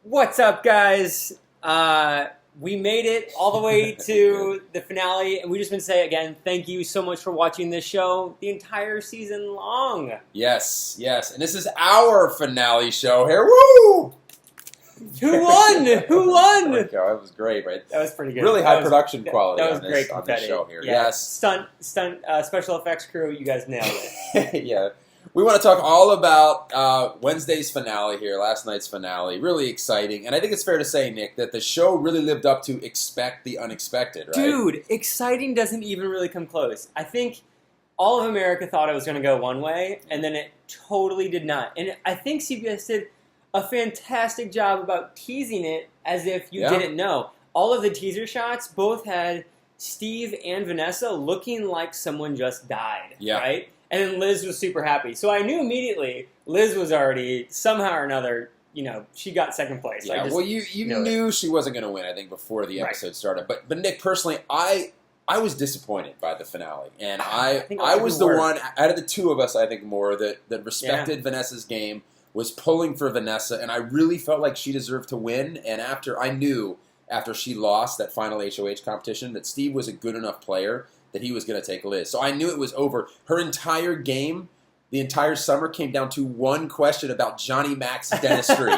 What's up, guys? We made it all the way to the finale, and we just want to say again, thank you so much for watching this show the entire season long. Yes, and this is our finale show here. Woo! Who won? Who won? That was great, right? That was pretty good. Really high production quality that was on, great on this show here. Yeah. Yes. Stunt, special effects crew, you guys nailed it. Yeah. We want to talk all about Wednesday's finale here, last night's finale. Really exciting. And I think it's fair to say, Nick, that the show really lived up to expect the unexpected, right? Dude, exciting doesn't even really come close. I think all of America thought it was going to go one way, and then it totally did not. And I think CBS did a fantastic job about teasing it as if you didn't know. All of the teaser shots both had Steve and Vanessa looking like someone just died, right? And then Liz was super happy. So I knew immediately Liz was already, somehow or another, she got second place. Yeah, well, you knew she wasn't going to win, I think, before the episode started. But Nick, personally, I was disappointed by the finale. And I was the one, out of the two of us, I think, more, that respected Vanessa's game, was pulling for Vanessa, and I really felt like she deserved to win. And after she lost that final HOH competition, that Steve was a good enough player that he was going to take Liz. So I knew it was over. Her entire game, the entire summer, came down to one question about Johnny Mac's dentistry.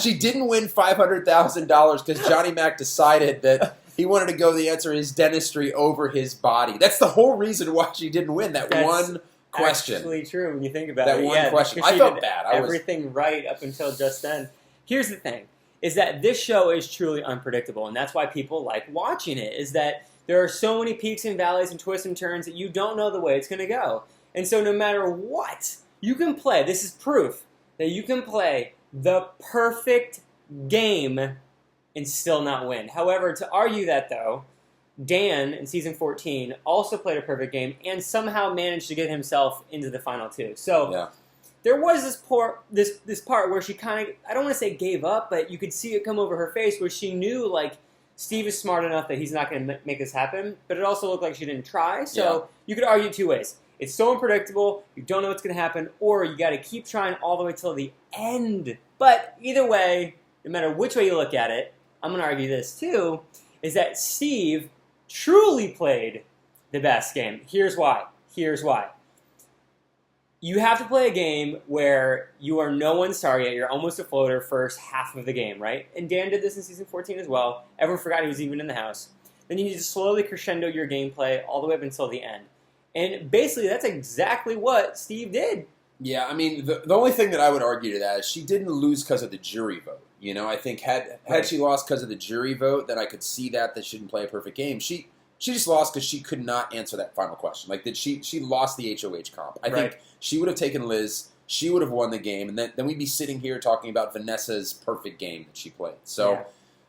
She didn't win $500,000 because Johnny Mac decided that he wanted to go the answer his dentistry over his body. That's the whole reason why she didn't win, that one question. That's actually true when you think about it. That one question. I felt bad. Everything right up until just then. Here's the thing, is that this show is truly unpredictable, and that's why people like watching it, is that there are so many peaks and valleys and twists and turns that you don't know the way it's going to go. And so no matter what, you can play. This is proof that you can play the perfect game and still not win. However, to argue that, though, Dan, in Season 14, also played a perfect game and somehow managed to get himself into the final two. So there was this part where she kind of, I don't want to say gave up, but you could see it come over her face where she knew, like, Steve is smart enough that he's not going to make this happen, but it also looked like she didn't try. So you could argue two ways. It's so unpredictable, you don't know what's going to happen, or you got to keep trying all the way till the end. But either way, no matter which way you look at it, I'm going to argue this too, is that Steve truly played the best game. Here's why. You have to play a game where you are no one's target. You're almost a floater first half of the game, right? And Dan did this in Season 14 as well. Everyone forgot he was even in the house. Then you need to slowly crescendo your gameplay all the way up until the end. And basically, that's exactly what Steve did. Yeah, I mean, the only thing that I would argue to that is she didn't lose because of the jury vote. I think had she lost because of the jury vote, then I could see that she didn't play a perfect game. She just lost because she could not answer that final question. Like, she lost the HOH comp. I think she would have taken Liz. She would have won the game. And then we'd be sitting here talking about Vanessa's perfect game that she played. So,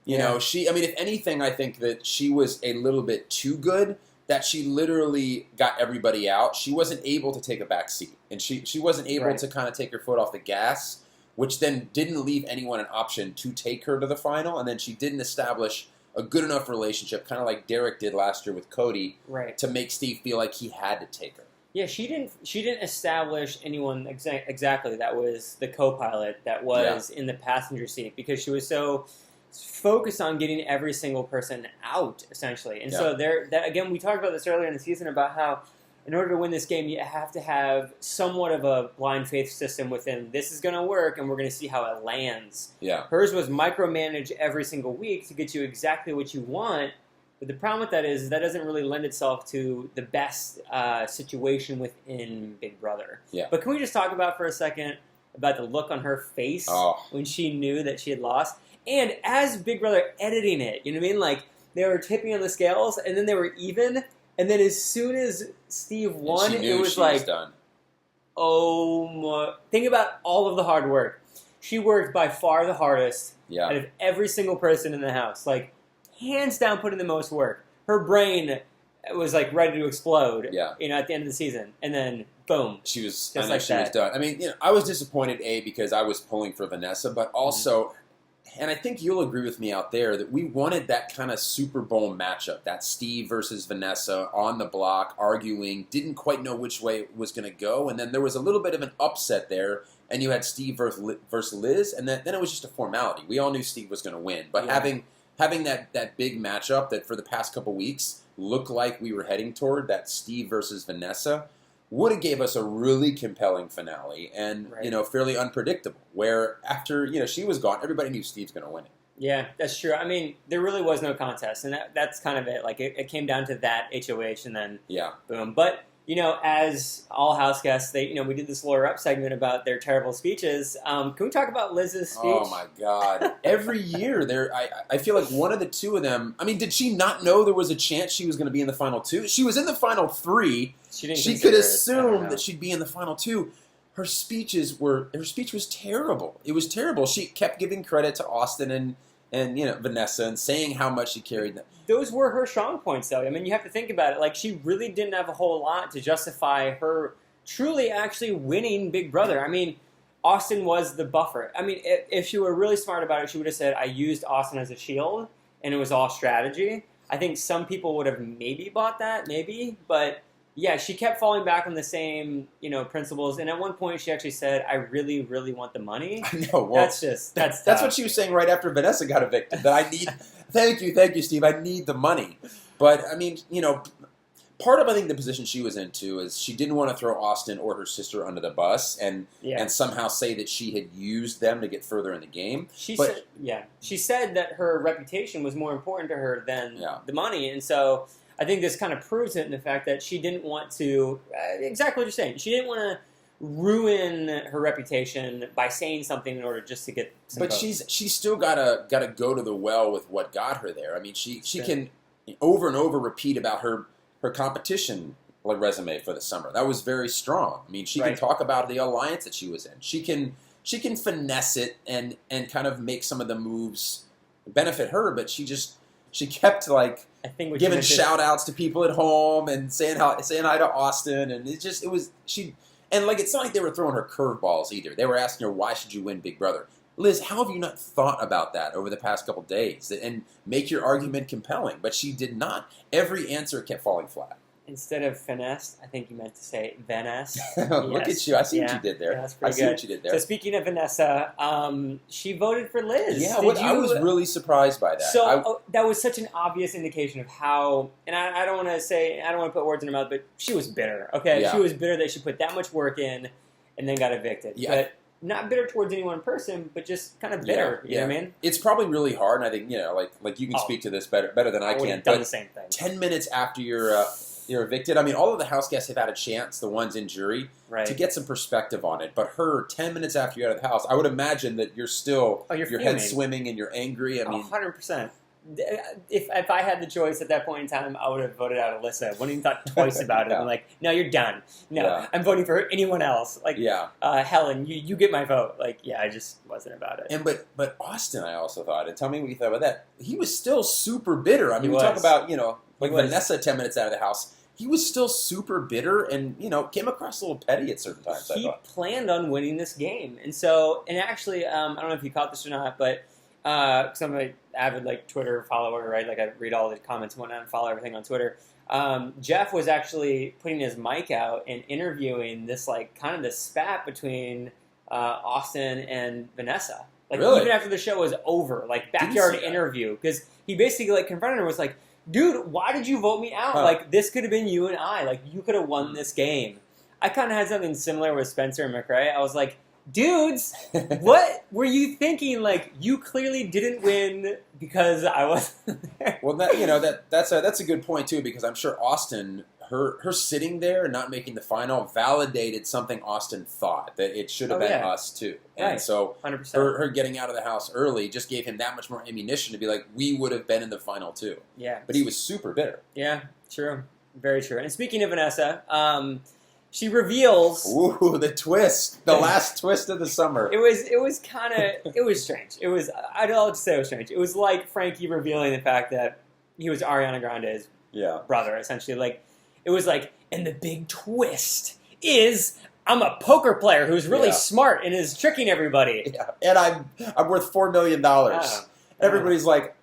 if anything, I think that she was a little bit too good, that she literally got everybody out. She wasn't able to take a back seat. And she wasn't able to kind of take her foot off the gas, which then didn't leave anyone an option to take her to the final. And then she didn't establish a good enough relationship, kind of like Derek did last year with Cody, to make Steve feel like he had to take her. Yeah, she didn't establish anyone exactly that was the co-pilot, that was in the passenger seat, because she was so focused on getting every single person out, essentially. And so that again, we talked about this earlier in the season about how in order to win this game, you have to have somewhat of a blind faith system within, this is going to work, and we're going to see how it lands. Yeah. Hers was micromanage every single week to get you exactly what you want, but the problem with that is that doesn't really lend itself to the best situation within Big Brother. Yeah. But can we just talk about for a second about the look on her face when she knew that she had lost? And as Big Brother editing it, you know what I mean? Like, they were tipping on the scales, and then they were even. And then as soon as Steve won, it was like, done. Oh my. Think about all of the hard work. She worked by far the hardest out of every single person in the house. Like, hands down put in the most work. Her brain was like ready to explode at the end of the season. And then, boom. She was done. I mean, I was disappointed, because I was pulling for Vanessa, but also... And I think you'll agree with me out there that we wanted that kind of Super Bowl matchup, that Steve versus Vanessa on the block, arguing, didn't quite know which way it was going to go, and then there was a little bit of an upset there, and you had Steve versus Liz, and then it was just a formality. We all knew Steve was going to win, but having that big matchup that for the past couple weeks looked like we were heading toward, that Steve versus Vanessa, would have gave us a really compelling finale and, fairly unpredictable, where after, she was gone, everybody knew Steve's going to win it. Yeah, that's true. I mean, there really was no contest, and that's kind of it. Like, it came down to that HOH, and then boom. But, as all house guests, we did this lawyer up segment about their terrible speeches. Can we talk about Liz's speech? Oh, my God. Every year, I feel like one of the two of them, I mean, did she not know there was a chance she was going to be in the final two? She was in the final three. She could assume that she'd be in the final two. Her speech was terrible. It was terrible. She kept giving credit to Austin and Vanessa and saying how much she carried them. Those were her strong points, though. I mean, you have to think about it. Like, she really didn't have a whole lot to justify her truly actually winning Big Brother. I mean, Austin was the buffer. I mean, if she were really smart about it, she would have said, I used Austin as a shield, and it was all strategy. I think some people would have maybe bought that, but... yeah, she kept falling back on the same, principles. And at one point, she actually said, "I really, really want the money." I know. Well, that's what she was saying right after Vanessa got evicted. That I need. Thank you, Steve. I need the money. But I mean, part of I think the position she was in too is she didn't want to throw Austin or her sister under the bus and somehow say that she had used them to get further in the game. She said that her reputation was more important to her than the money, and so. I think this kind of proves it in the fact that she didn't want to, exactly what you're saying, she didn't want to ruin her reputation by saying something in order just to get some votes. She's still gotta go to the well with what got her there. I mean, she can over and over repeat about her competition resume for the summer. That was very strong. I mean, she can talk about the alliance that she was in. She can finesse it and kind of make some of the moves benefit her, but she kept giving shout outs to people at home and saying hi to Austin, and it's not like they were throwing her curveballs either. They were asking her, why should you win Big Brother? Liz, how have you not thought about that over the past couple days and make your argument compelling? But she did not. Every answer kept falling flat. Instead of finesse, I think you meant to say Vanessa. Look at you. I see what you did there. I see what you did there. So speaking of Vanessa, she voted for Liz. Yeah, I was really surprised by that. So that was such an obvious indication of how, and I don't want to put words in her mouth, but she was bitter, okay? Yeah. She was bitter that she put that much work in and then got evicted. Yeah. But not bitter towards any one person, but just kind of bitter, you know what I mean? It's probably really hard, and I think, like you can speak to this better than I can. Done the same thing. 10 minutes after you're evicted. I mean, all of the house guests have had a chance, the ones in jury, to get some perspective on it. But her, 10 minutes after you're out of the house, I would imagine that you're still, your head's swimming and you're angry. I mean, 100%. If I had the choice at that point in time, I would have voted out Alyssa. I wouldn't even thought twice about it. I'm like, no, you're done. No, I'm voting for anyone else. Like, Helen, you get my vote. Like, I just wasn't about it. And but Austin, I also thought, and tell me what you thought about that. He was still super bitter. I mean, we talk about Vanessa 10 minutes out of the house. He was still super bitter and, came across a little petty at certain times, I thought. He planned on winning this game. And actually, I don't know if you caught this or not, but because I'm an avid, Twitter follower, right? Like, I read all the comments and whatnot and follow everything on Twitter. Jeff was actually putting his mic out and interviewing this, kind of this spat between Austin and Vanessa. Really? Even after the show was over, backyard interview. Because he basically, confronted her and was like, dude, why did you vote me out? This could have been you and I. You could have won this game. I kind of had something similar with Spencer and McRae. I was like, dudes, what were you thinking? You clearly didn't win because I wasn't there. Well, that's a good point, too, because I'm sure Austin, her sitting there and not making the final validated something Austin thought, that it should have been us, too. And so 100%. Her getting out of the house early just gave him that much more ammunition to be like, we would have been in the final, too. Yeah. But he was super bitter. Yeah, true. Very true. And speaking of Vanessa, she reveals... Ooh, the twist. The last twist of the summer. It was strange. I'll just say it was strange. It was like Frankie revealing the fact that he was Ariana Grande's brother, essentially. It was and the big twist is I'm a poker player who's really smart and is tricking everybody. Yeah. And I'm worth $4 million. Everybody's like,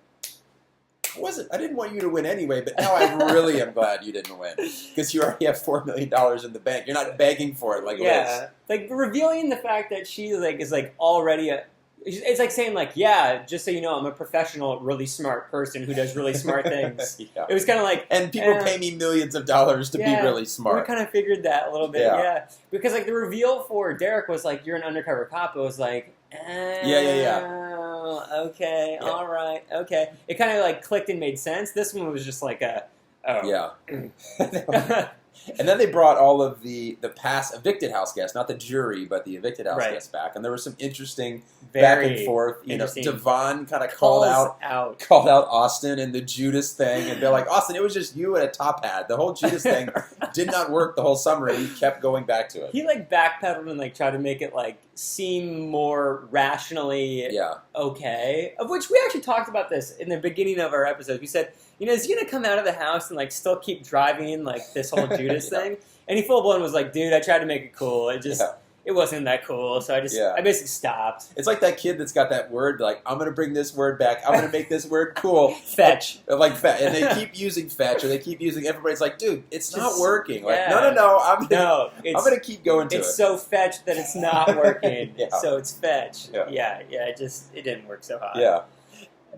I didn't want you to win anyway, but now I really am glad you didn't win because you already have $4 million in the bank. You're not begging for it like Liz. Like revealing the fact that she like is like already a. It's like saying like, yeah, just so you know, I'm a professional, really smart person who does really smart things. Yeah. It was kind of like, and people pay me millions of dollars to be really smart. We kind of figured that a little bit, yeah. Because like the reveal for Derek was like, you're an undercover cop. It was like, okay, all right, okay. It kind of like clicked and made sense. This one was just like yeah. And then they brought all of the past evicted house guests, not the jury, but the evicted house guests back. And there was some interesting back and forth. You know, Nevan kind of called out Austin and the Judas thing. And they're like, Austin, it was just you and a top hat. The whole Judas thing did not work the whole summer. And he kept going back to it. He like backpedaled and like tried to make it like seem more rationally okay. Of which we actually talked about this in the beginning of our episode. We said, you know, is he going to come out of the house and like still keep driving like this whole Judas thing? And he full blown was like, dude, I tried to make it cool. It just it wasn't that cool. So I basically stopped. It's like that kid that's got that word like, I'm going to bring this word back. I'm going to make this word cool. Fetch. Like fetch. And they keep using fetch or they keep using, everybody's like, dude, it's not working. Like, no, I'm going to keep going to it. It's so fetch that it's not working. So it's fetch. It didn't work so hot. Yeah.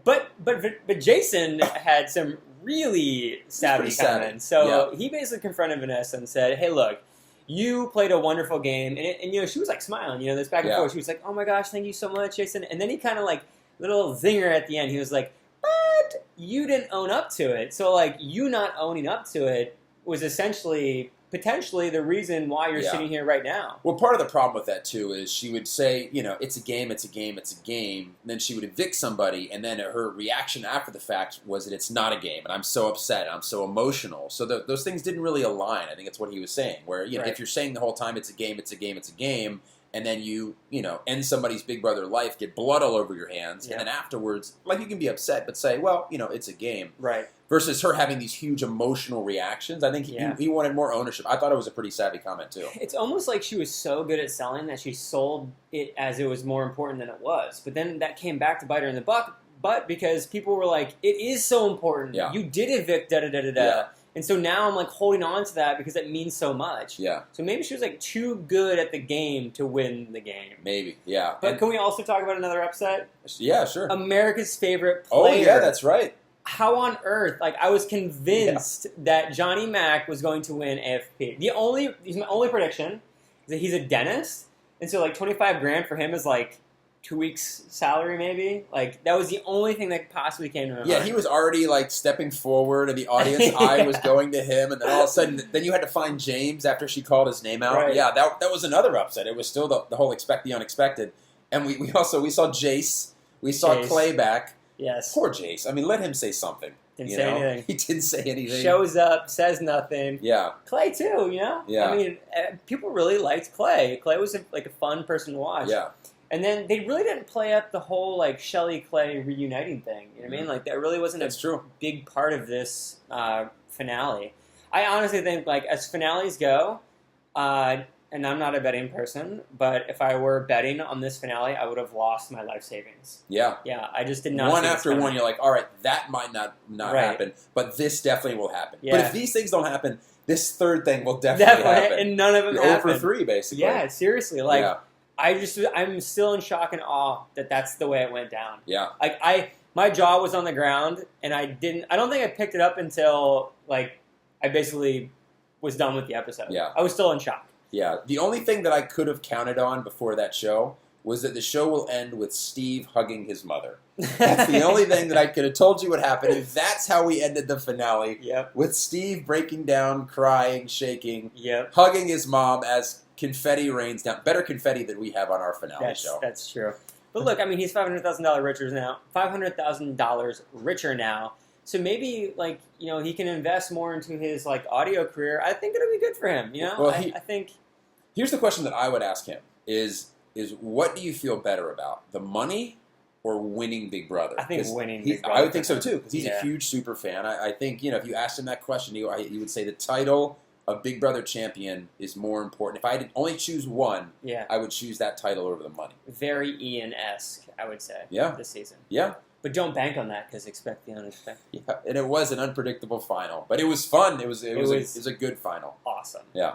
But Jason had some really savvy comments. So he basically confronted Vanessa and said, hey, look, you played a wonderful game. And you know, she was like smiling, you know, this back and forth. She was like, oh my gosh, thank you so much, Jason. And then he kind of like, little zinger at the end. He was like, but you didn't own up to it. So like you not owning up to it was essentially potentially the reason why you're sitting here right now. Well, part of the problem with that, too, is she would say, you know, it's a game, it's a game, it's a game. And then she would evict somebody, and then her reaction after the fact was that it's not a game, and I'm so upset, I'm so emotional. So those things didn't really align. I think that's what he was saying, where, you know, if you're saying the whole time it's a game, it's a game, it's a game, and then you know, end somebody's Big Brother life, get blood all over your hands, and then afterwards, like, you can be upset, but say, well, you know, it's a game. Right. Versus her having these huge emotional reactions. I think he wanted more ownership. I thought it was a pretty savvy comment, too. It's almost like she was so good at selling that she sold it as it was more important than it was. But then that came back to bite her in the butt because people were like, it is so important. Yeah. You did evict da-da-da-da-da. Yeah. And so now I'm like holding on to that because it means so much. Yeah. So maybe she was like too good at the game to win the game. Maybe, yeah. But can we also talk about another upset? Yeah, sure. America's favorite player. Oh, yeah, that's right. How on earth? Like, I was convinced that Johnny Mac was going to win AFP. My only prediction is that he's a dentist, and so like $25,000 for him is like 2 weeks' salary, maybe. Like that was the only thing that possibly came to my mind. Yeah, he was already like stepping forward, and the audience eye was going to him, and then all of a sudden, then you had to find James after she called his name out. Right. Yeah, that was another upset. It was still the whole expect the unexpected, and we saw Jace, we saw Clay back. Yes. Poor Jace. I mean, let him say something. Didn't say anything. He didn't say anything. Shows up, says nothing. Yeah. Clay, too, you know? Yeah. I mean, people really liked Clay. Clay was like a fun person to watch. Yeah. And then they really didn't play up the whole, like, Shelley Clay reuniting thing. You know what I mean? Like, that really wasn't a big part of this finale. I honestly think, like, as finales go, and I'm not a betting person, but if I were betting on this finale, I would have lost my life savings. Yeah. Yeah, I just did not One after one, you're like, all right, that might not happen, but this definitely will happen. Yeah. But if these things don't happen, this third thing will definitely happen. And none of them happened. Over 3, basically. Yeah, seriously. Like, I'm still in shock and awe that that's the way it went down. Yeah. Like, my jaw was on the ground, and I don't think I picked it up until, like, I basically was done with the episode. Yeah. I was still in shock. Yeah, the only thing that I could have counted on before that show was that the show will end with Steve hugging his mother. That's the only thing that I could have told you would happen, and that's how we ended the finale, with Steve breaking down, crying, shaking, hugging his mom as confetti rains down. Better confetti than we have on our finale show. That's true. But look, I mean, he's $500,000 richer now. $500,000 richer now. So maybe, like, you know, he can invest more into his, like, audio career. I think it'll be good for him, you know? Well, I think... Here's the question that I would ask him, is what do you feel better about, the money or winning Big Brother? I think winning Big Brother. I would think so, too, because he's a huge super fan. I think, you know, if you asked him that question, he would say the title of Big Brother champion is more important. If I had to only choose one, I would choose that title over the money. Very Ian-esque, I would say, this season. Yeah. But don't bank on that because expect the unexpected. Yeah, and it was an unpredictable final, but it was fun. It was a good final. Awesome. Yeah.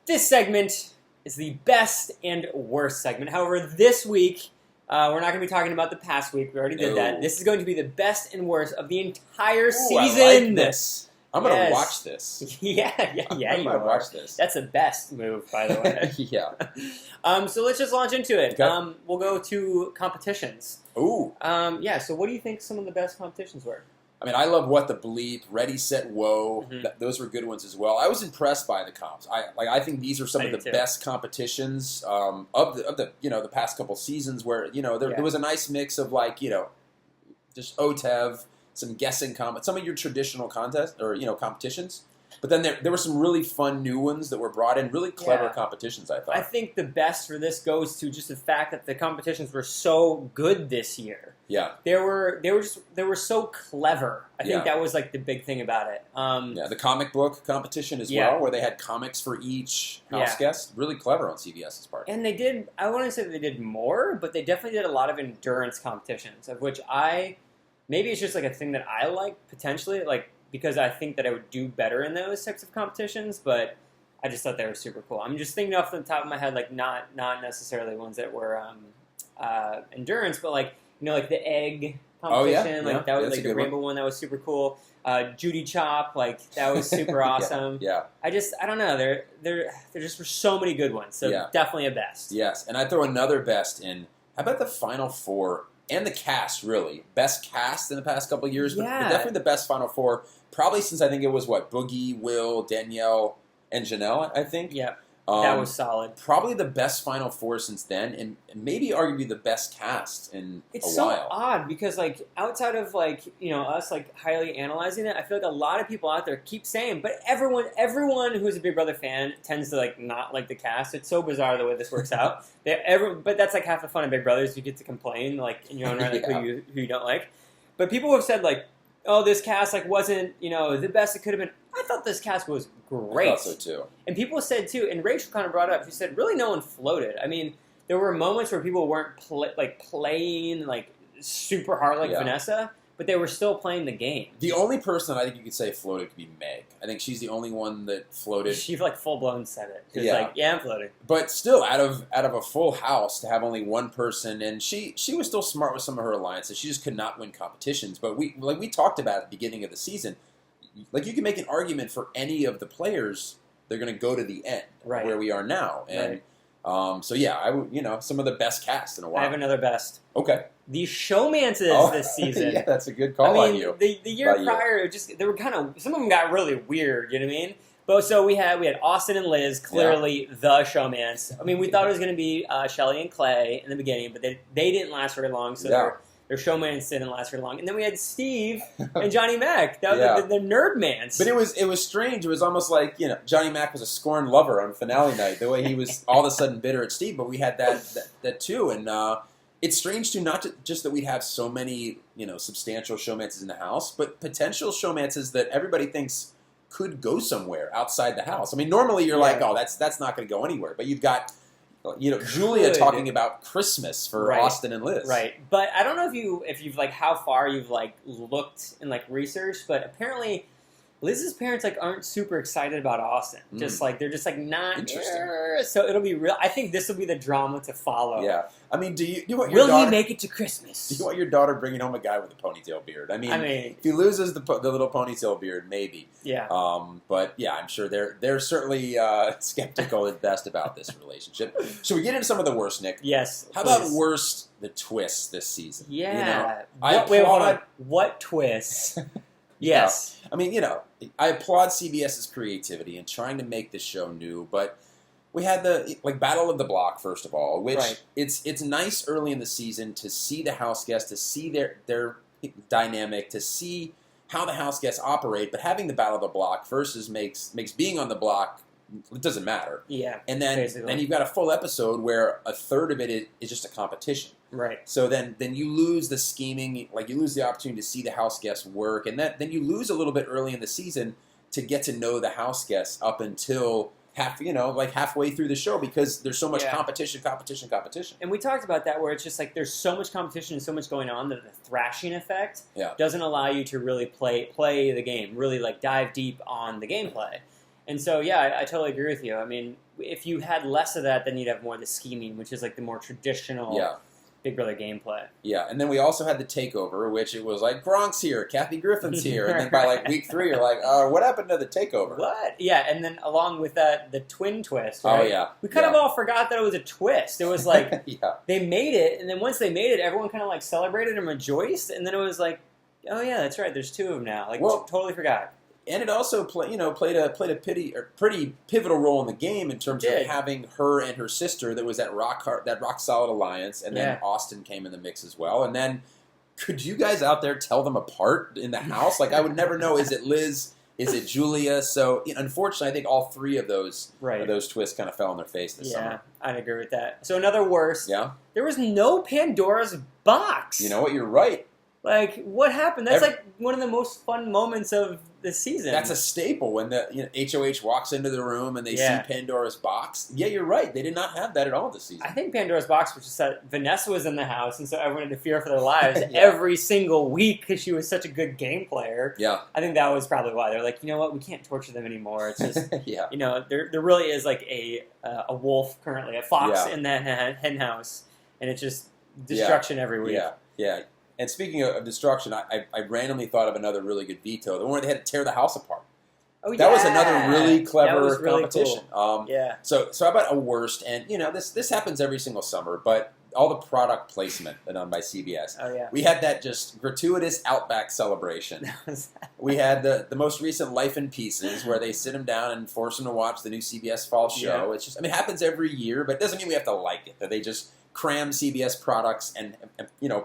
This segment is the best and worst segment. However, this week, we're not going to be talking about the past week. We already did that. This is going to be the best and worst of the entire season. I like this. I'm going to watch this. Yeah, you might watch this. That's the best move, by the way. Yeah. So let's just launch into it. Okay. We'll go to competitions. Ooh. Yeah, so what do you think some of the best competitions were? I mean, I love What the Bleep, Ready, Set, Whoa. Those were good ones as well. I was impressed by the comps. I think these are some of the best competitions of the past couple seasons where there was a nice mix of just OTEV, some guessing some of your traditional contests or competitions. But then there were some really fun new ones that were brought in, really clever competitions, I thought. I think the best for this goes to just the fact that the competitions were so good this year. Yeah. They were so clever. I think that was like the big thing about it. The comic book competition as well, where they had comics for each house guest. Really clever on CBS's part. And they did, I wouldn't say they did more, but they definitely did a lot of endurance competitions, of which maybe it's just like a thing that I like potentially, because I think that I would do better in those types of competitions, but I just thought they were super cool. I'm just thinking off the top of my head, not necessarily ones that were endurance, but like the egg competition, that was like the rainbow one that was super cool. Judy Chop, that was super awesome. Yeah. I don't know. There just were so many good ones. So definitely a best. Yes, and I'd throw another best in. How about the Final Four and the cast? Really, best cast in the past couple of years, but definitely the best Final Four. Probably since I think it was Boogie, Will, Danielle, and Janelle. I think. Yeah. That was solid. Probably the best Final Four since then, and maybe arguably the best cast in a while. It's so odd because, outside of us highly analyzing it, I feel like a lot of people out there keep saying, but everyone who's a Big Brother fan tends to not like the cast. It's so bizarre the way this works out. But that's half the fun of Big Brother is you get to complain in your own right who you don't like. But people have said oh, this cast wasn't the best it could have been. I thought this cast was great. I thought so too. And people said too, and Rachel kind of brought it up. She said, really, no one floated. I mean, there were moments where people weren't playing super hard Vanessa, but they were still playing the game. The only person I think you could say floated could be Meg. I think she's the only one that floated. She full blown said it. She was I'm floating. But still, out of a full house to have only one person, and she was still smart with some of her alliances. She just could not win competitions. But we talked about at the beginning of the season. You can make an argument for any of the players. They're going to go to the end, where we are now, and some of the best cast in a while. I have another best. Okay, the showmances this season. Yeah, that's a good call on you. The year prior, they were kind of some of them got really weird. You know what I mean? But so we had Austin and Liz, clearly the showmans. I mean, we thought it was going to be Shelly and Clay in the beginning, but they didn't last very long. So their showmans didn't last very long. And then we had Steve and Johnny Mac. That was the nerd mans. But it was strange. It was almost like, Johnny Mac was a scorned lover on finale night, the way he was all of a sudden bitter at Steve. But we had that too. And it's strange too, not just that we have so many, substantial showmances in the house, but potential showmances that everybody thinks could go somewhere outside the house. I mean, normally you're oh, that's not going to go anywhere. But you've got Julia talking about Christmas for Austin and Liz. Right. But I don't know if you've how far you've looked and researched, but apparently Liz's parents aren't super excited about Austin. Just they're just not interesting. So it'll be real. I think this will be the drama to follow. Yeah. I mean, do you want your daughter... Will he make it to Christmas? Do you want your daughter bringing home a guy with a ponytail beard? I mean if he loses the little ponytail beard, maybe. Yeah. But yeah, I'm sure they're certainly skeptical at best about this relationship. Should we get into some of the worst, Nick? Yes. How about worst the twists this season? Yeah. Wait, hold on. What twists? Yes. I mean, I applaud CBS's creativity in trying to make this show new, but we had the Battle of the Block, first of all, which it's nice early in the season to see the house guests, to see their dynamic, to see how the house guests operate, but having the Battle of the Block versus makes being on the block, it doesn't matter. Yeah. And then you've got a full episode where a third of it is just a competition. Right. So then you lose the scheming, you lose the opportunity to see the house guests work, and then you lose a little bit early in the season to get to know the house guests up until halfway through the show because there's so much Yeah. competition. And we talked about that where it's just like there's so much competition and so much going on that the thrashing effect Yeah. doesn't allow you to really play the game, really like dive deep on the gameplay. And so, yeah, I totally agree with you. I mean, if you had less of that, then you'd have more of the scheming, which is like the more traditional Big Brother gameplay. Yeah, and then we also had the takeover, which it was like Gronk's here, Kathy Griffin's here, and then by like week 3, you're like, what happened to the takeover? What? Yeah, and then along with that, the twin twist. Right? Oh yeah, we kind of all forgot that it was a twist. It was like yeah. they made it, and then once they made it, everyone kind of like celebrated and rejoiced, and then it was like, oh yeah, that's right. There's 2 of them now. Like, totally forgot. And it also played a pretty pivotal role in the game in terms of having her and her sister. That was that rock solid alliance, and then Austin came in the mix as well. And then, could you guys out there tell them apart in the house? Like, I would never know. Is it Liz? Is it Julia? So, unfortunately, I think all 3 of those twists kind of fell on their face this summer. Yeah, I'd agree with that. So another worst. Yeah, there was no Pandora's box. You know what? You're right. Like, what happened? That's like one of the most fun moments of the season. That's a staple when the HOH walks into the room and they see Pandora's box. Yeah, you're right. They did not have that at all this season. I think Pandora's box was just that Vanessa was in the house, and so everyone had to fear for their lives every single week because she was such a good game player. Yeah, I think that was probably why they're like, you know what, we can't torture them anymore. It's just, there really is like a wolf currently, a fox in that hen house, and it's just destruction every week. Yeah. And speaking of destruction, I randomly thought of another really good veto. The one where they had to tear the house apart. Oh, that was another really clever really competition. Cool. So how about a worst? And this happens every single summer, but all the product placement done by CBS. Oh yeah. We had that just gratuitous Outback celebration. We had the most recent Life in Pieces, where they sit them down and force them to watch the new CBS fall show. Yeah. It's just, it happens every year, but it doesn't mean we have to like it. That they just cram CBS products and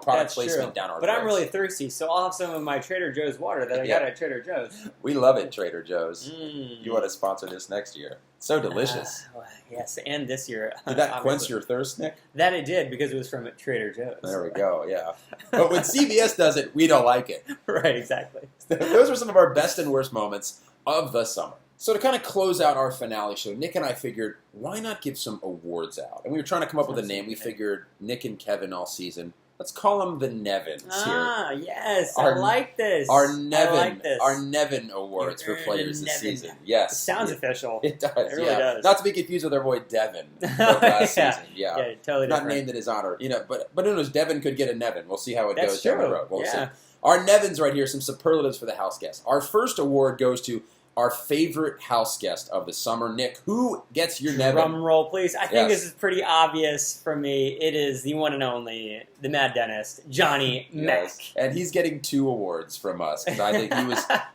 product placement down our throats. But I'm really thirsty, so I'll have some of my Trader Joe's water that I got at Trader Joe's. We love it, Trader Joe's. You want to sponsor this next year? So delicious. Yes, and this year. Did that quench your thirst, Nick? That it did, because it was from Trader Joe's. There we go, yeah. But when CBS does it, we don't like it. Right, exactly. Those were some of our best and worst moments of the summer. So to kind of close out our finale show, Nick and I figured, why not give some awards out? And we were trying to come up with a name. We figured Nick and Kevin all season. Let's call them the Nevins here. Yes, I like this. Our Nevin Awards for players this season. Yes. It sounds official. It does, It really does. Not to be confused with our boy Devin from last season. Yeah, totally not different. named in his honor. But who knows, Devin could get a Nevin. We'll see how it goes down the road. We'll see. Our Nevins right here, some superlatives for the house guest. Our first award goes to our favorite house guest of the summer. Nick, who gets your Nevin? Drum roll, please. I think this is pretty obvious for me. It is the one and only, the Mad Dentist, Johnny Mack. And he's getting 2 awards from us, because I think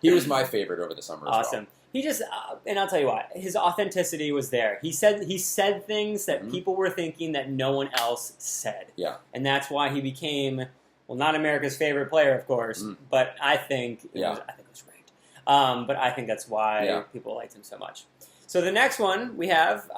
he was my favorite over the summer as well. He just, and I'll tell you what, his authenticity was there. He said things that people were thinking that no one else said. Yeah. And that's why he became, well, not America's favorite player, of course, but I think it was great. But I think that's why people liked him so much. So the next one we have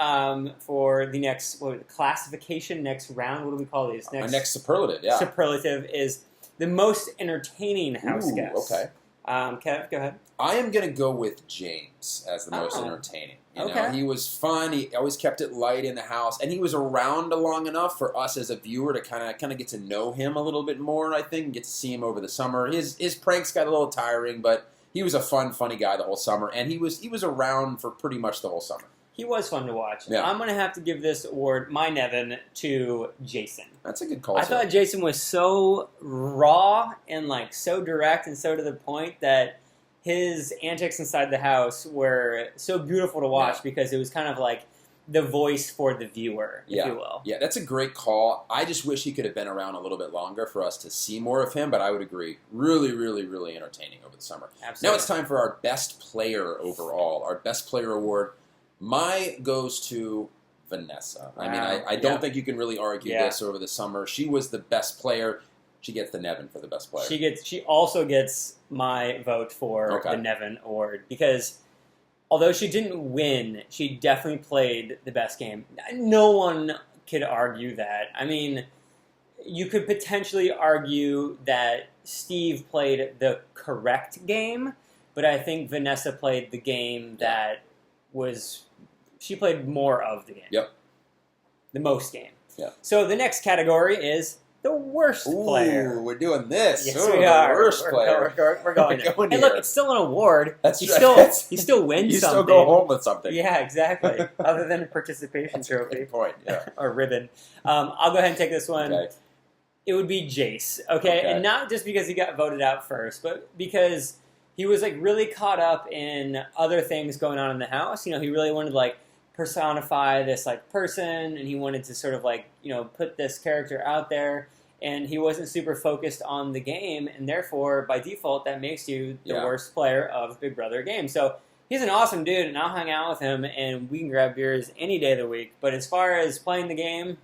for the next classification, next round, what do we call these? Our next superlative, Superlative is the most entertaining house guest. Okay. Kev, go ahead. I am going to go with James as the most entertaining. You know, he was fun. He always kept it light in the house, and he was around long enough for us as a viewer to kind of get to know him a little bit more. I think, and get to see him over the summer. His pranks got a little tiring, but he was a funny guy the whole summer, and he was around for pretty much the whole summer. He was fun to watch. Yeah. I'm going to have to give this award, my Nevin, to Jason. That's a good call. I thought Jason was so raw and so direct and so to the point that his antics inside the house were so beautiful to watch because it was kind of like the voice for the viewer, if you will. Yeah, that's a great call. I just wish he could have been around a little bit longer for us to see more of him, but I would agree. Really, really, really entertaining over the summer. Absolutely. Now it's time for our best player overall, our best player award. Mine goes to Vanessa. Wow. I mean, I don't think you can really argue this over the summer. She was the best player. She gets the Nevin for the best player. She also gets my vote for the Nevin award because although she didn't win, she definitely played the best game. No one could argue that. I mean, you could potentially argue that Steve played the correct game, but I think Vanessa played the game that was she played more of the game. Yep. The most game. Yeah. So the next category is the worst player. We're doing this. Yes, Ooh, we the are. worst We're player. We're going there. Going Hey, here. look, it's still an award. That's you right. still win You something. still go home with something. Yeah, exactly. Other than a participation That's a trophy. good point. Yeah. Or ribbon. I'll go ahead and take this one. Okay. It would be Jace, okay? And not just because he got voted out first, but because he was like really caught up in other things going on in the house. You know, he really wanted to like personify this like person, and he wanted to sort of like, you know, put this character out there, and he wasn't super focused on the game, and therefore by default that makes you the worst player of Big Brother game. So he's an awesome dude, and I'll hang out with him, and we can grab beers any day of the week. But as far as playing the game,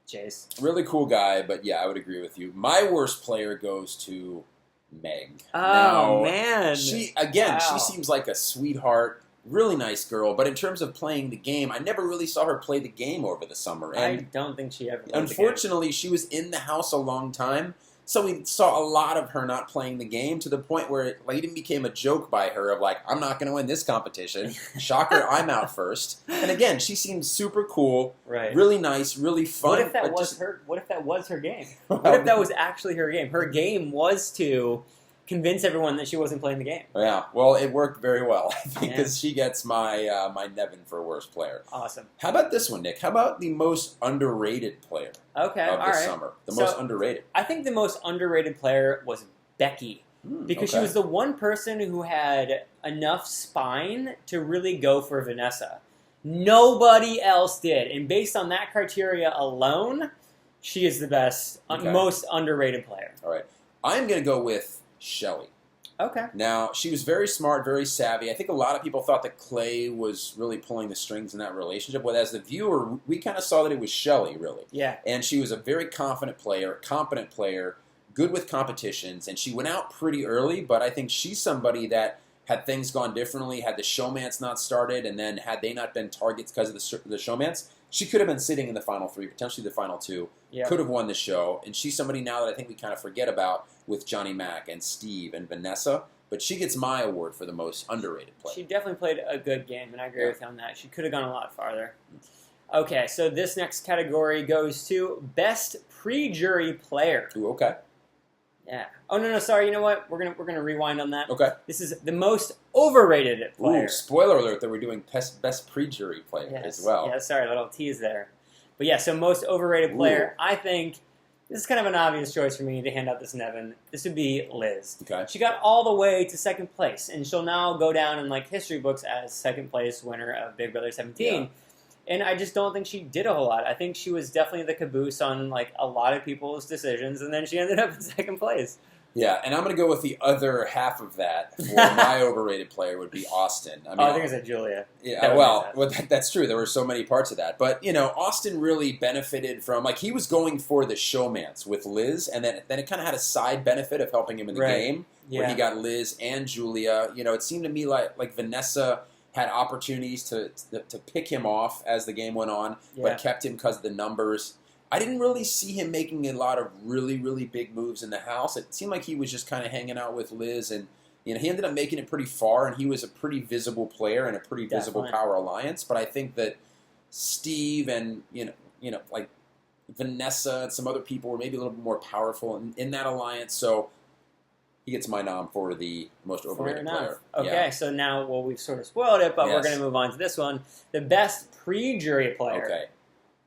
Jace. Really cool guy, but yeah, I would agree with you. My worst player goes to Meg. Oh, now, man. She Wow. seems like a sweetheart, really nice girl, but in terms of playing the game, I never really saw her play the game over the summer. I And don't think she ever played unfortunately, she was in the house a long time, so we saw a lot of her not playing the game to the point where it like, even became a joke by her of like, I'm not going to win this competition. Shocker, I'm out first. And again, she seems super cool, Right. really nice, really fun. What if that but was just- her? What if that was her game? What if that was actually her game? Her game was to convince everyone that she wasn't playing the game. Yeah, well, it worked very well, I think, Yeah. because she gets my my Nevin for worst player. Awesome. How about this one, Nick? How about the most underrated player Okay, of all the right. summer? The So- most underrated. I think the most underrated player was Becky. Because she okay. was the one person who had enough spine to really go for Vanessa. Nobody else did. And based on that criteria alone, she is the best, Okay. most underrated player. All right. I'm going to go with Shelly. Okay. Now, she was very smart, very savvy. I think a lot of people thought that Clay was really pulling the strings in that relationship. But as the viewer, we kind of saw that it was Shelly, really. Yeah. And she was a very confident player, competent player, good with competitions, and she went out pretty early, but I think she's somebody that had things gone differently, had the showmance not started, and then had they not been targets because of the showmance, she could have been sitting in the final three, potentially the final two, Yep. could have won the show, and she's somebody now that I think we kind of forget about with Johnny Mac and Steve and Vanessa, but she gets my award for the most underrated player. She definitely played a good game, and I agree with you on that. She could have gone a lot farther. Okay, so this next category goes to Best Pre-Jury Player. Ooh, okay. Yeah. Oh, no, sorry, you know what? We're gonna rewind on that. Okay. This is the most overrated player. Ooh, spoiler alert that we're doing best pre-jury player Yes. as well. Yeah, sorry, a little tease there. But yeah, so most overrated player, I think this is kind of an obvious choice for me to hand out this Nevin. This would be Liz. Okay. She got all the way to second place, and she'll now go down in like history books as second place winner of Big Brother 17. Yeah. And I just don't think she did a whole lot. I think she was definitely the caboose on like a lot of people's decisions, and then she ended up in second place. Yeah, and I'm going to go with the other half of that. For my overrated player would be Austin. I think I said Julia. Yeah, well, that's true. There were so many parts of that. But, you know, Austin really benefited from, like, he was going for the showmance with Liz, and then it kind of had a side benefit of helping him in the game, where he got Liz and Julia. You know, it seemed to me like Vanessa had opportunities to pick him off as the game went on, but kept him because of the numbers. I didn't really see him making a lot of really, really big moves in the house. It seemed like he was just kind of hanging out with Liz, and you know he ended up making it pretty far, and he was a pretty visible player and a pretty visible power alliance. But I think that Steve and you know like Vanessa and some other people were maybe a little bit more powerful in that alliance. So he gets my nom for the most overrated player. Okay, so now we've sort of spoiled it, but we're going to move on to this one: the best pre-jury player. Okay.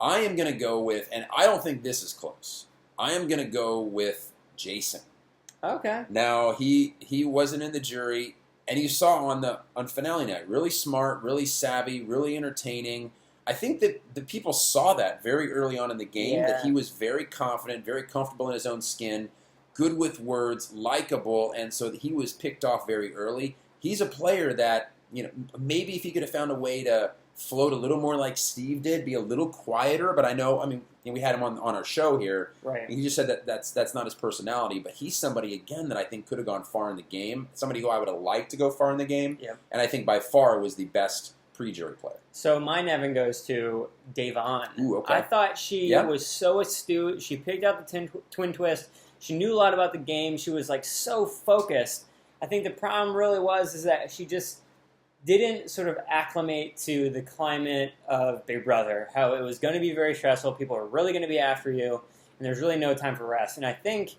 I am going to go with, and I don't think this is close, I am going to go with Jason. Okay. Now, he wasn't in the jury, and you saw on finale night, really smart, really savvy, really entertaining. I think that the people saw that very early on in the game, that he was very confident, very comfortable in his own skin, good with words, likable, and so he was picked off very early. He's a player that, you know, maybe if he could have found a way to float a little more like Steve did, be a little quieter, but I mean, we had him on our show here. Right. He just said that's not his personality, but he's somebody, again, that I think could have gone far in the game, somebody who I would have liked to go far in the game, and I think by far was the best pre-jury player. So my Nevin goes to Nevan. Ooh, okay. I thought she was so astute. She picked out the twin twist. She knew a lot about the game. She was like so focused. I think the problem really is that she just didn't sort of acclimate to the climate of Big Brother, how it was going to be very stressful, people were really going to be after you, and there's really no time for rest. And I think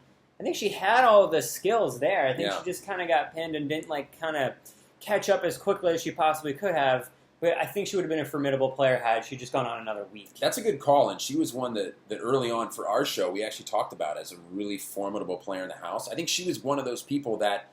she had all of the skills there. I think she just kind of got pinned and didn't like kind of catch up as quickly as she possibly could have. But I think she would have been a formidable player had she just gone on another week. That's a good call, and she was one that early on for our show we actually talked about as a really formidable player in the house. I think she was one of those people that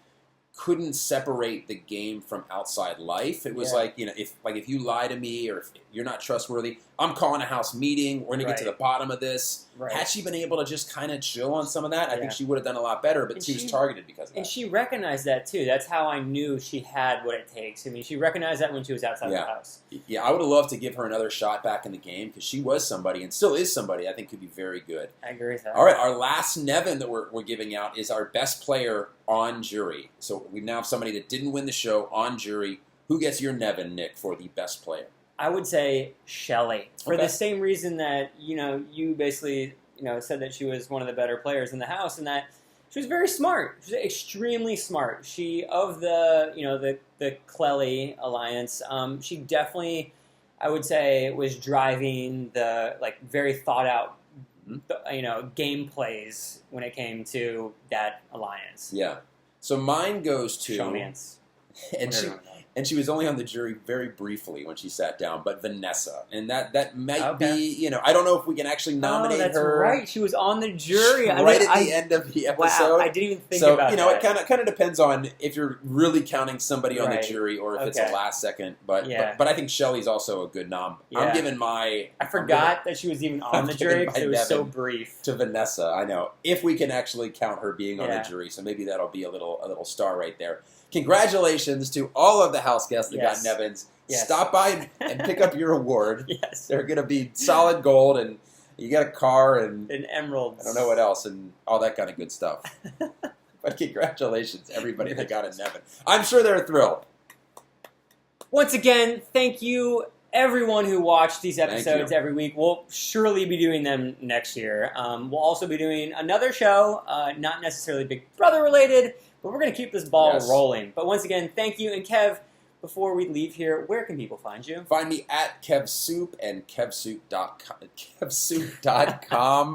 couldn't separate the game from outside life. It was like, if you lie to me or if you're not trustworthy, I'm calling a house meeting. We're going to get to the bottom of this. Right. Had she been able to just kind of chill on some of that, I think she would have done a lot better, but she was targeted because of that. And she recognized that, too. That's how I knew she had what it takes. I mean, she recognized that when she was outside the house. Yeah, I would have loved to give her another shot back in the game because she was somebody, and still is somebody, I think could be very good. I agree with that. All right, our last Nevin that we're giving out is our best player on jury. So we now have somebody that didn't win the show on jury. Who gets your Nevin, Nick, for the best player? I would say Shelly. For the same reason that, you basically, said that she was one of the better players in the house and that she was very smart. She was extremely smart. She, of the Clelly alliance, she definitely, I would say, was driving the, very thought out, game plays when it came to that alliance. Yeah. So mine goes to... Showmances. And she was only on the jury very briefly when she sat down, but Vanessa. And that might be, I don't know if we can actually nominate her. That's right. She was on the jury. Right at the end of the episode. Wow, I didn't even think about that. It kind of depends on if you're really counting somebody on the jury or if it's a last second. But I think Shelly's also a good nom. Yeah. I'm giving my... I forgot that she was even on the jury because it was so brief. To Vanessa, I know. If we can actually count her being on the jury. So maybe that'll be a little star right there. Congratulations to all of the house guests that got Nevins. Yes. Stop by and pick up your award. Yes. They're going to be solid gold, and you get a car and emeralds. I don't know what else, and all that kind of good stuff. But congratulations, everybody that got a Nevin. I'm sure they're thrilled. Once again, thank you, everyone who watched these episodes every week. We'll surely be doing them next year. We'll also be doing another show, not necessarily Big Brother related, but we're going to keep this ball rolling. But once again, thank you. And Kev, before we leave here, where can people find you? Find me at KevSoup and KevSoup.com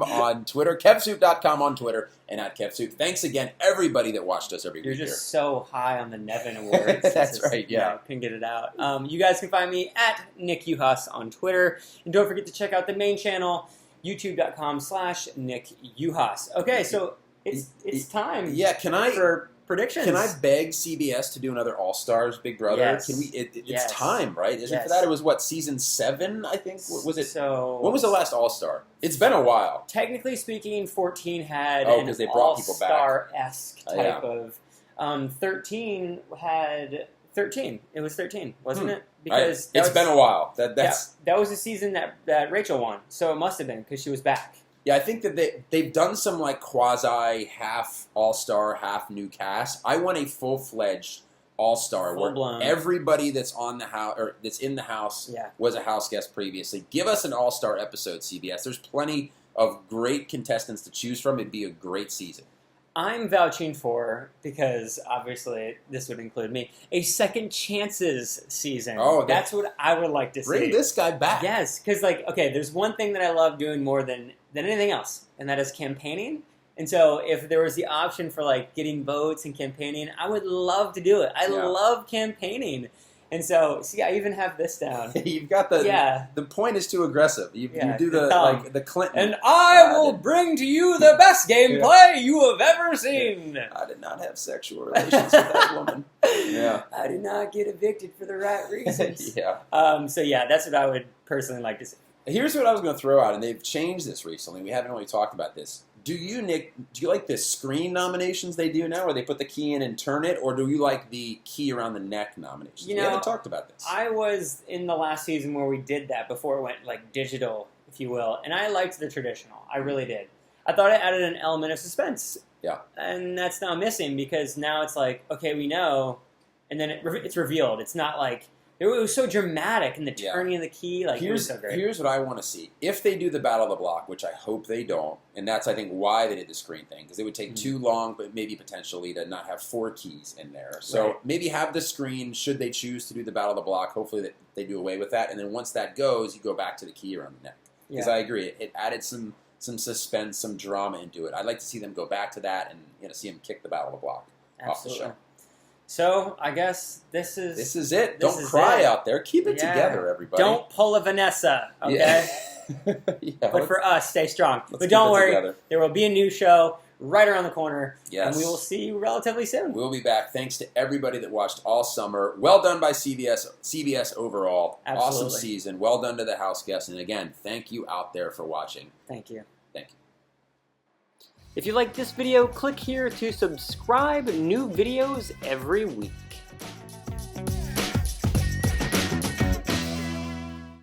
on Twitter. KevSoup.com on Twitter and at KevSoup. Thanks again, everybody that watched us every week. You're just so high on the Nevin Awards. That's right, couldn't get it out. You guys can find me at Nick Uhas on Twitter. And don't forget to check out the main channel, youtube.com/Nick Uhas. Okay, so it's time for predictions. Can I beg CBS to do another All-Stars Big Brother? Yes. Can we? It's time, right? Isn't for that? It was season 7? I think was it. So when was the last All-Star? It's been a while. Technically speaking, 14 had an they brought people back. All-Star-esque type of. 13 had 13. It was 13, wasn't it? Because it's been a while. That was the season that Rachel won, so it must have been because she was back. Yeah, I think that they've done some quasi half All-Star, half new cast. I want a full-fledged All-Star where everybody that's on the house or that's in the house was a house guest previously. Give us an All-Star episode, CBS. There's plenty of great contestants to choose from. It'd be a great season. I'm vouching for, because obviously this would include me, a Second Chances season. Oh, that's what I would like to see. Bring this guy back. Yes, because there's one thing that I love doing more than anything else, and that is campaigning. And so if there was the option for getting votes and campaigning, I would love to do it. I love campaigning. And so, see, I even have this down. You've got the point is too aggressive. You do the Clinton. And I will bring to you the best gameplay you have ever seen. I did not have sexual relations with that woman. Yeah. I did not get evicted for the right reasons. So that's what I would personally like to see. Here's what I was going to throw out, and they've changed this recently. We haven't really talked about this. Do you, Nick, like the screen nominations they do now, where they put the key in and turn it, or do you like the key around the neck nominations? We haven't talked about this. I was in the last season where we did that before it went digital, if you will, and I liked the traditional. I really did. I thought it added an element of suspense. Yeah. And that's now missing because now it's okay, we know, and then it's revealed. It's not It was so dramatic, and the Yeah. turning of the key, like it was so great. Here's what I want to see. If they do the Battle of the Block, which I hope they don't, and that's, I think, why they did the screen thing, because it would take too long, but maybe potentially to not have 4 keys in there. So maybe have the screen, should they choose to do the Battle of the Block. Hopefully that they do away with that, and then once that goes, you go back to the key around the neck. Because I agree, it added some suspense, some drama into it. I'd like to see them go back to that and see them kick the Battle of the Block off the show. So I guess this is it. Don't cry out there. Keep it together, everybody. Don't pull a Vanessa, okay? But for us, stay strong. But don't worry, there will be a new show right around the corner, and we will see you relatively soon. We'll be back. Thanks to everybody that watched all summer. Well done by CBS overall. Absolutely. Awesome season. Well done to the house guests. And again, thank you out there for watching. Thank you. Thank you. If you like this video, click here to subscribe. New videos every week.